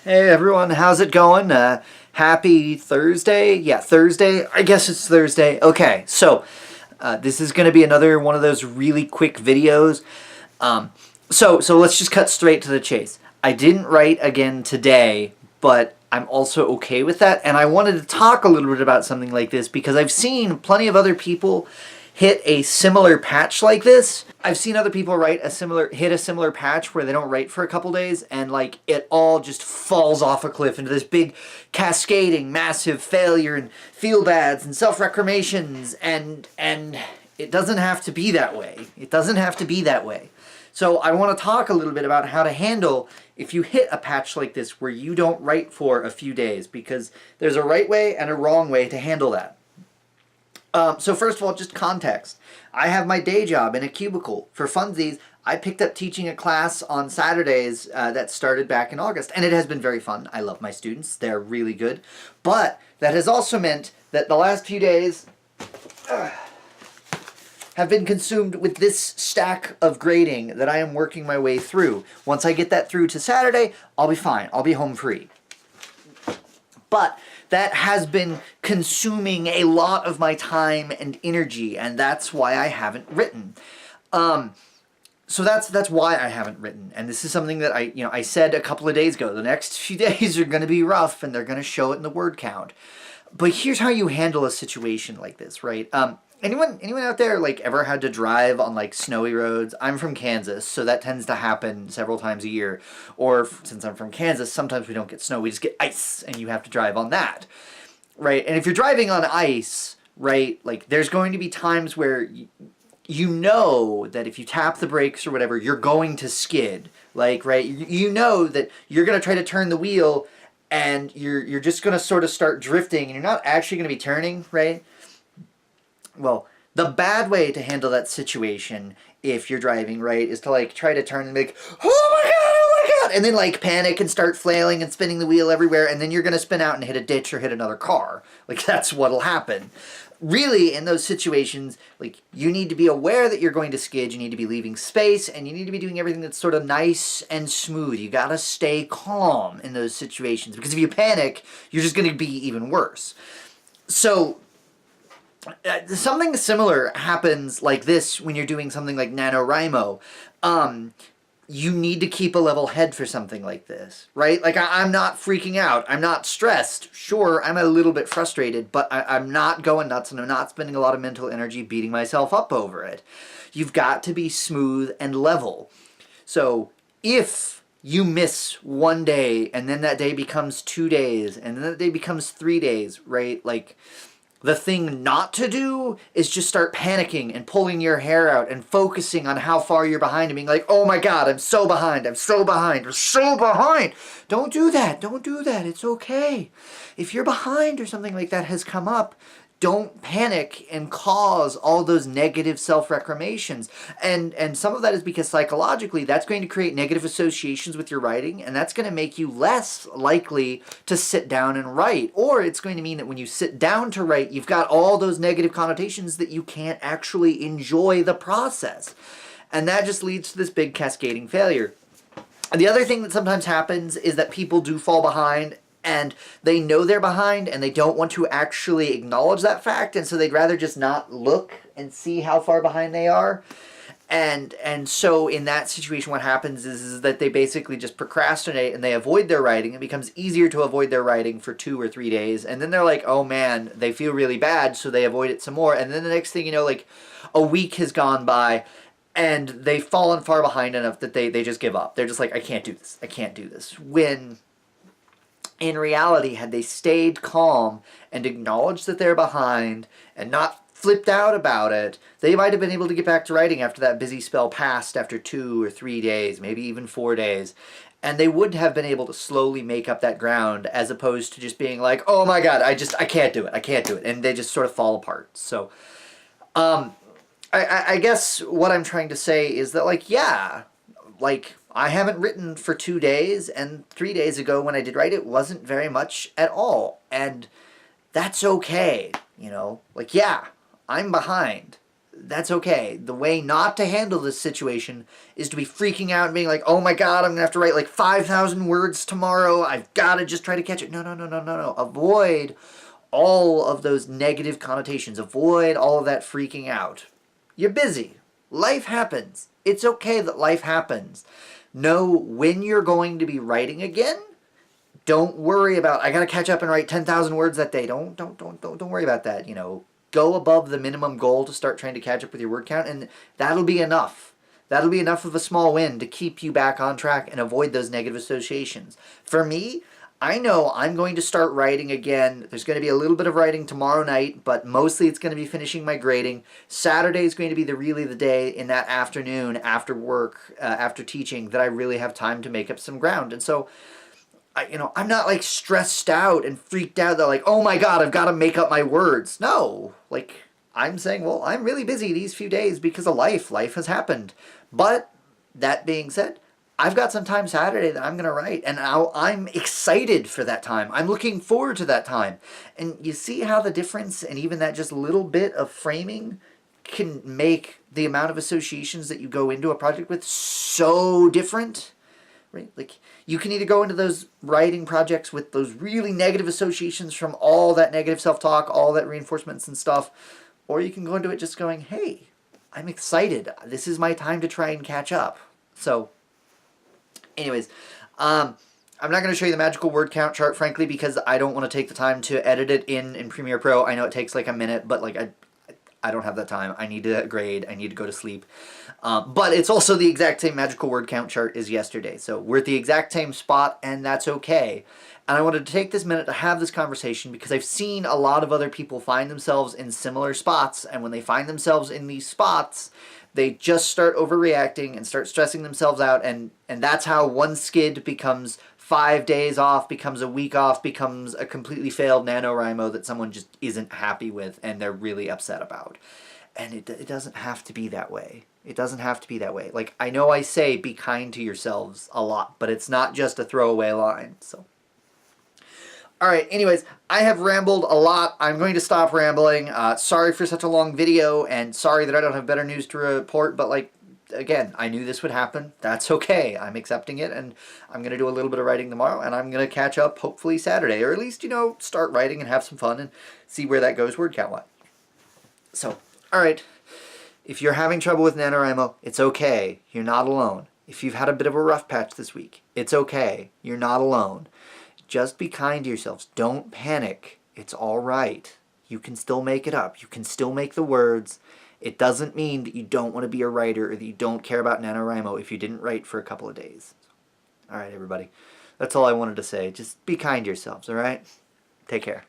Hey everyone, how's it going? Happy Thursday? Yeah, Thursday. I guess it's Thursday. Okay, so this is going to be another one of those really quick videos. So let's just cut straight to the chase. I didn't write again today, but I'm also okay with that, and I wanted to talk a little bit about something like this because I've seen plenty of other people hit a similar patch like this. I've seen other people hit a similar patch where they don't write for a couple days and like it all just falls off a cliff into this big cascading massive failure and feel bads and self-recriminations and it doesn't have to be that way. It doesn't have to be that way. So I want to talk a little bit about how to handle if you hit a patch like this where you don't write for a few days, because there's a right way and a wrong way to handle that. So first of all, just context. I have my day job in a cubicle. For funsies, I picked up teaching a class on Saturdays that started back in August, and it has been very fun. I love my students. They're really good. But that has also meant that the last few days have been consumed with this stack of grading that I am working my way through. Once I get that through to Saturday, I'll be fine. I'll be home free. But that has been consuming a lot of my time and energy, and that's why I haven't written. So that's why I haven't written, and this is something that I said a couple of days ago. The next few days are going to be rough, and they're going to show it in the word count. But here's how you handle a situation like this, right? Anyone out there like ever had to drive on like snowy roads? I'm from Kansas, so that tends to happen several times a year. Or since I'm from Kansas, sometimes we don't get snow, we just get ice, and you have to drive on that, right? And if you're driving on ice, right, like there's going to be times where you know that if you tap the brakes or whatever, you're going to skid. Like, right, you know that you're going to try to turn the wheel and you're just going to sort of start drifting and you're not actually going to be turning, right? Well, the bad way to handle that situation if you're driving, right, is to like try to turn and be like, oh my god, and then like panic and start flailing and spinning the wheel everywhere, and then you're going to spin out and hit a ditch or hit another car. Like, that's what'll happen. Really, in those situations, like, you need to be aware that you're going to skid, you need to be leaving space, and you need to be doing everything that's sort of nice and smooth. You gotta stay calm in those situations, because if you panic, you're just going to be even worse. So something similar happens like this when you're doing something like NaNoWriMo. You need to keep a level head for something like this, right? Like, I'm not freaking out. I'm not stressed. Sure, I'm a little bit frustrated, but I'm not going nuts, and I'm not spending a lot of mental energy beating myself up over it. You've got to be smooth and level. So if you miss one day, and then that day becomes 2 days, and then that day becomes 3 days, right? Like, the thing not to do is just start panicking and pulling your hair out and focusing on how far you're behind and being like, oh my god, I'm so behind, I'm so behind, I'm so behind. Don't do that. Don't do that. It's okay. If you're behind or something like that has come up, don't panic and cause all those negative self-recriminations. And some of that is because psychologically that's going to create negative associations with your writing, and that's going to make you less likely to sit down and write. Or it's going to mean that when you sit down to write, you've got all those negative connotations that you can't actually enjoy the process. And that just leads to this big cascading failure. And the other thing that sometimes happens is that people do fall behind, and they know they're behind, and they don't want to actually acknowledge that fact, and so they'd rather just not look and see how far behind they are. And so in that situation, what happens is that they basically just procrastinate, and they avoid their writing. It becomes easier to avoid their writing for 2 or 3 days, and then they're like, oh man, they feel really bad, so they avoid it some more. And then the next thing you know, like, a week has gone by, and they've fallen far behind enough that they just give up. They're just like, I can't do this. I can't do this. When in reality, had they stayed calm and acknowledged that they're behind and not flipped out about it, they might have been able to get back to writing after that busy spell passed after 2 or 3 days, maybe even 4 days. And they would have been able to slowly make up that ground, as opposed to just being like, oh my god, I can't do it, I can't do it. And they just sort of fall apart. So, I guess what I'm trying to say is that, like, yeah, like, I haven't written for 2 days, and 3 days ago when I did write, it wasn't very much at all. And that's okay, you know? Like, yeah, I'm behind. that's okay. The way not to handle this situation is to be freaking out and being like, oh my god, I'm going to have to write like 5,000 words tomorrow. I've got to just try to catch it. No, no, no, no, no, no. Avoid all of those negative connotations. Avoid all of that freaking out. You're busy. Life happens. It's okay that life happens. Know when you're going to be writing again. Don't worry about, I got to catch up and write 10,000 words that day. Don't worry about that, you know. Go above the minimum goal to start trying to catch up with your word count, and that'll be enough. That'll be enough of a small win to keep you back on track and avoid those negative associations. For me, I know I'm going to start writing again. There's going to be a little bit of writing tomorrow night, but mostly it's going to be finishing my grading. Saturday is going to be really the day in that afternoon after work, after teaching, that I really have time to make up some ground. And so I'm not like stressed out and freaked out that like, oh my god, I've got to make up my words. No, like I'm saying, well, I'm really busy these few days because of life. Life has happened. But that being said, I've got some time Saturday that I'm going to write, and I'm excited for that time. I'm looking forward to that time. And you see how the difference and even that just little bit of framing can make the amount of associations that you go into a project with so different? Right? Like, you can either go into those writing projects with those really negative associations from all that negative self-talk, all that reinforcements and stuff, or you can go into it just going, hey, I'm excited. This is my time to try and catch up. So, anyways, I'm not going to show you the magical word count chart, frankly, because I don't want to take the time to edit it in Premiere Pro. I know it takes like a minute, but like I don't have that time. I need to grade. I need to go to sleep. But it's also the exact same magical word count chart as yesterday. So we're at the exact same spot, and that's okay. And I wanted to take this minute to have this conversation because I've seen a lot of other people find themselves in similar spots, and when they find themselves in these spots, they just start overreacting and start stressing themselves out, and that's how one skid becomes 5 days off, becomes a week off, becomes a completely failed NaNoWriMo that someone just isn't happy with and they're really upset about. And it doesn't have to be that way. It doesn't have to be that way. Like, I know I say be kind to yourselves a lot, but it's not just a throwaway line. So, all right, anyways, I have rambled a lot. I'm going to stop rambling. Sorry for such a long video, and sorry that I don't have better news to report, but like, again, I knew this would happen. That's okay. I'm accepting it, and I'm going to do a little bit of writing tomorrow, and I'm going to catch up hopefully Saturday, or at least, start writing and have some fun and see where that goes word count-wise. So, all right, if you're having trouble with NaNoWriMo, it's okay. You're not alone. If you've had a bit of a rough patch this week, it's okay. You're not alone. Just be kind to yourselves. Don't panic. It's all right. You can still make it up. You can still make the words. It doesn't mean that you don't want to be a writer or that you don't care about NaNoWriMo if you didn't write for a couple of days. All right, everybody. That's all I wanted to say. Just be kind to yourselves, all right? Take care.